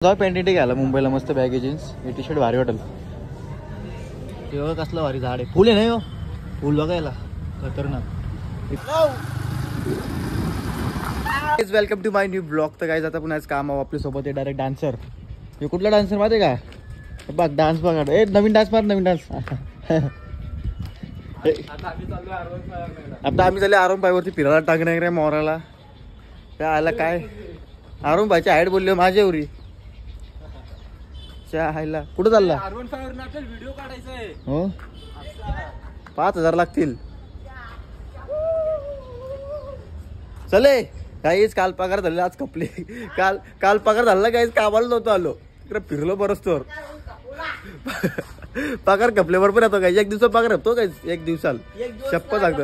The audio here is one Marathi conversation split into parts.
जाऊ पॅन्टी घ्यायला मुंबईला मस्त बॅगी जीन्स हे टी शर्ट भारी वाटेल. तेव्हा कसलं भारी झाड आहे, फुल आहे नाही हो, फुल बघायला खतरनाक. Welcome to my new blog. तर काय जाता पुन्हा आज काम आपल्या सोबत आहे डायरेक्ट डान्सर. हे कुठला डान्सर माहिती आहे का? बघ डान्स बघा, ए नवीन डान्स मार, नवीन डान्स. आता आम्ही झाले आरोम पायवरती फिरायला टाकणार रे मोराला. त्या आला काय आरोम भाईची हाईट बोलली माझ्या एवढी. हायला कुठं चालला? व्हिडिओ काढायचा आहे हो, 5,000 लागतील. चले काहीच काल पगार झाले, आज कपले. काल पगार झाला काहीच कामाला नव्हतं आलो इकडे फिरलो बरंच तर पगार कपले बरोबर येतो काही. एक दिवसात पगार येतो काही, एक दिवसाला शप्पा सांगतो.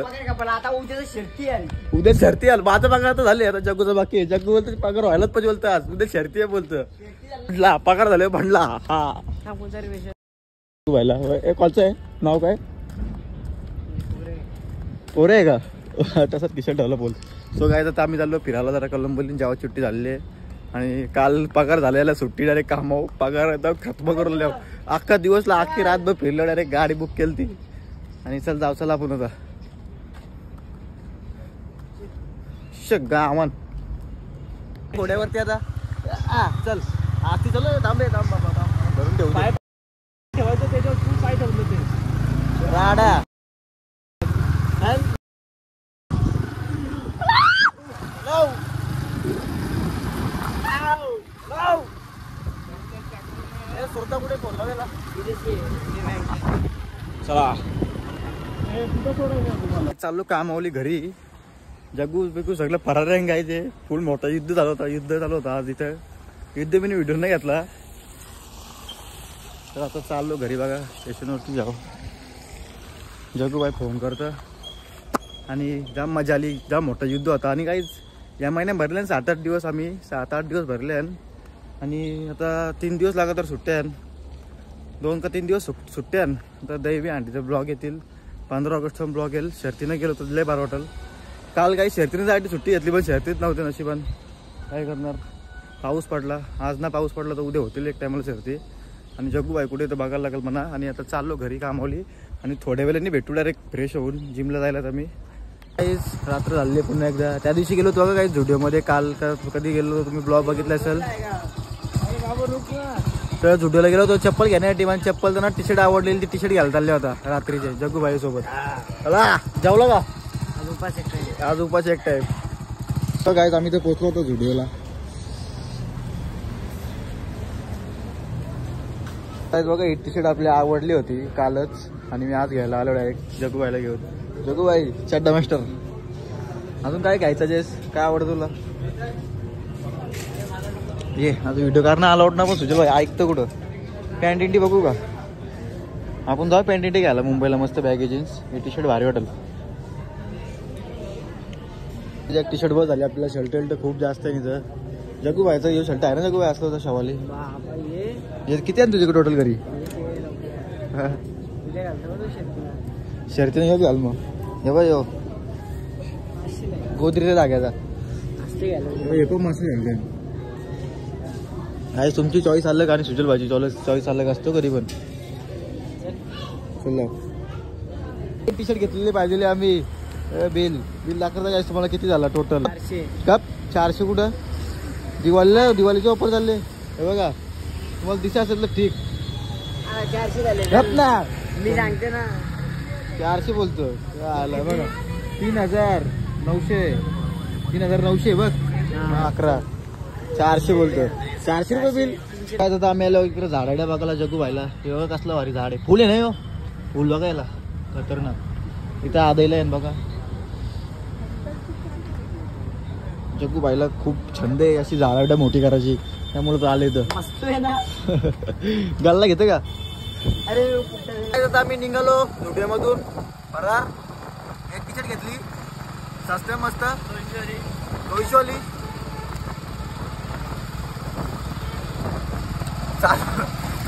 उद्या शर्ती आल, माझा पगार आता झाले, आता जग्गूचा बाकी आहे. जग्गू बोलतो पगार व्हायलाच पाहिजे, बोलतो आज उद्या शर्ती आहे बोलतं. पगार झाले म्हणला हा व्हायला. कॉलचं आहे नाव काय? ओरे आहे का? तसं टी शर्ट ठेवलं बोल. सो काय तर आम्ही चाललो फिरायला जरा कलंबोली. जेव्हा सुट्टी झाली आहे आणि काल पगार झालेला, सुट्टी डायरेक्ट कामाव पगार एकदम खतम करून लिहाव. अख्खा दिवसला अख्खी रातभर फिरलो, डायरेक्ट गाडी बुक केली ती. आणि चल जाऊ चला आपण आता गावान घोड्यावरती आता. चल आती चल, थांबे थांब बाबा थांब, धरून ठेवू ठेवायचं त्याच्यावर तू काय ठेवलं ते राडा. चला चाललो कामावली घरी. जग्गू बिगू सगळं फरार रंग आहे ते. फुल मोठा युद्ध झालं होता आज इथं. युद्ध मी व्हिडिओ नाही घेतला. तर आता चाललो घरी. बघा स्टेशनवरती जाऊ. जग्गूबाई फोन करतं आणि जाम मजा आली. जाम मोठा युद्ध होता. आणि काहीच या महिन्यात भरले 7-8 दिवस, आम्ही 7-8 दिवस भरले. आणि आता 3 दिवस लगातार सुट्ट्या, 2 का 3 दिवस सुट्ट्या. आता दैवी आंटीचा ब्लॉग येतील, 15 ऑगस्टचा ब्लॉग येईल. शर्तीनं गेलो तर लय बार वाटेल. काल काही शर्तीने सुट्टी घेतली पण शर्तीत नव्हते नशिबान. काय करणार, पाऊस पडला. आज ना पाऊस पडला तर उद्या होतील एक टायमाला शर्ती. आणि जग्गूबाई कुठे तर बघायला लागेल म्हणा. आणि आता चाललो घरी कामावली. आणि थोड्या वेळाने भेटू डायरेक्ट फ्रेश होऊन जिमला जायला. तर मी काहीच रात्र झाली पुन्हा एकदा. त्या दिवशी गेलो होतो काही झुडिओमध्ये. काल का कधी गेलो तुम्ही ब्लॉग बघितला असेल तर झुडिओला गेलो होतो चप्पल घेण्यासाठी. आणि चप्पल त्यांना टी शर्ट आवडलेली, ती टी शर्ट घ्यायला चालले होता रात्रीचे जग्गूबाई सोबत. चला जेवला का? आज उपास एक टाइम. तर काय आम्ही तर पोहोचलो होतो झुडिओला. बघा ही टी शर्ट आपली आवडली होती कालच आणि मी आज घ्यायला आलो डायरेक्ट जग्गूबाईला घेऊन. जग्गूबाई चड्डा मास्टर, अजून काय घ्यायचं जेस? काय आवडतं तुला? ये अजून व्हिडिओ करणं अलाउड ना, पण सुजल भाई ऐकतं कुठं. पॅन्टी बघू का आपण? जाऊ पॅन्टी घ्यायला मुंबईला मस्त बॅगी जीन्स हे टी शर्ट भारी वाटेल. एक टी शर्ट बस झाली आपल्याला. शर्ट खूप जास्त आहे इथं. जग्गूबाईचा हे शर्ट आहे ना जग्गूबाई असलं होतं शवाली. किती आहे तुझ्याकडे टोटल घरी? शर्तीने येऊ घाल मग. हे बघ यो गोदरीच्या जाग्याचा येतो मस्त घ्यायचं. काय तुमची चॉईस अलग आणि सुजल भाजी चॉईस अलग असतो कधी पण. चल टी शर्ट घेतलेले पाहिजे आम्ही. बिल दाखवता काय तुम्हाला किती झाला टोटल? 400 कुठं? दिवाळीचे ऑफर चालले हे बघा. तुम्हाला दिसा असेल तर ठीक. 400 झाले ना, मी सांगते ना. 400 बोलतो आला बघा. 3,900 बघ. 11 400 बोलतो. 400 रुपये बिल. काय आता आम्ही आलो इकडे झाडाड्या बघायला जग्गूबाईला. तेव्हा कसलं भारी झाड आहे, फुल आहे नाही हो, फुल बघायला खतरनाक. इथं आदयला आहे बघा. जग्गूबाईला खूप छंद आहे अशी झाडाड्या मोठी करायची, त्यामुळे तो आले इथं. मस्त आहे ना. गालला घेतं का? अरे आता आम्ही निघालो झुडिओमधून. फरार एक टी शर्ट घेतली स्वस्त मस्त 200 वाली.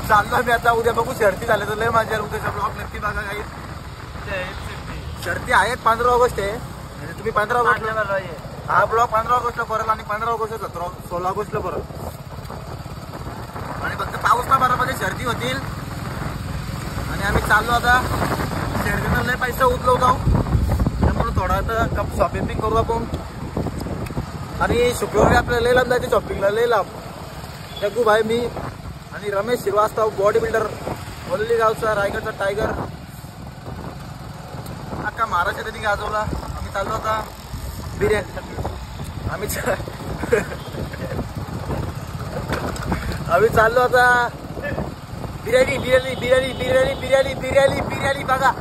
चाललो आम्ही आता. उद्या बघू शर्ती झाले तर लय माझ्या उद्याचा ब्लॉग नक्की बघा. काही शर्ती आहेत 15 ऑगस्ट आहे. तुम्ही 15 ऑगस्ट हा ब्लॉग 15 ऑगस्टला भरल आणि 15 ऑगस्ट 16 ऑगस्टला भरल. फक्त पाऊस ना बरोबर शर्दी होतील. आणि आम्ही चाललो आता शेडगेला लय पैसा उचलव जाऊ, त्यामुळे थोडा आता कप शॉपिंग करू आपण. आणि शुक्रवारी आपल्याला लय लांब जायचं शॉपिंगला, लय लांब. जग्गू भाई, मी आणि रमेश श्रीवास्तव, बॉडी बिल्डर, वल्ली गावचा, रायगडचा टायगर, अख्खा महाराष्ट्र त्यांनी गाजवला. आम्ही चाललो आता बिर्याणी, आम्ही चाललो आता बिर्याणी बिर्याणी बिर्याणी बिर्याणी बिर्याणी बिर्याणी बिर्याणी बघा.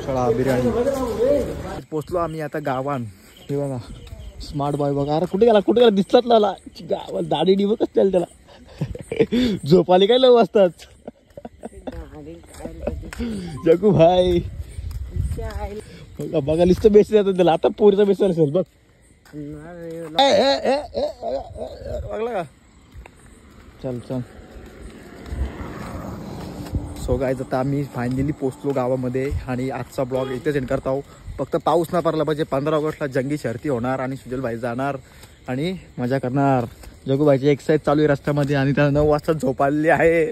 चला बिर्याणी. पोचलो आम्ही आता गावान. हे बघा स्मार्ट बॉय बघा. अरे कुठे गेला दिसलाच लावला गावात. दाढी डिब कसं त्याला झोप आली काय 9 वाजताच. जग्गू भाई बघा लिस्ट बेस जातात त्याला. आता पोरीचा बेस असेल बघ. बघला का. चल चल. सो गाईज आता आम्ही फायनली पोचलो गावामध्ये आणि आजचा ब्लॉग इथेच एंड करत आहोत. फक्त पाऊस ना पडला पाहिजे. 15 ऑगस्टला जंगी शर्ती होणार आणि सुजल भाई जाणार आणि मजा करणार. जग्गूभाईची एक्सरसाइज चालू आहे रस्त्यामध्ये आणि त्याला 9 वाजता झोप आलेली आहे.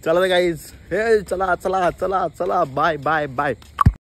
चला गाईज, हे चला चला चला चला, बाय बाय बाय.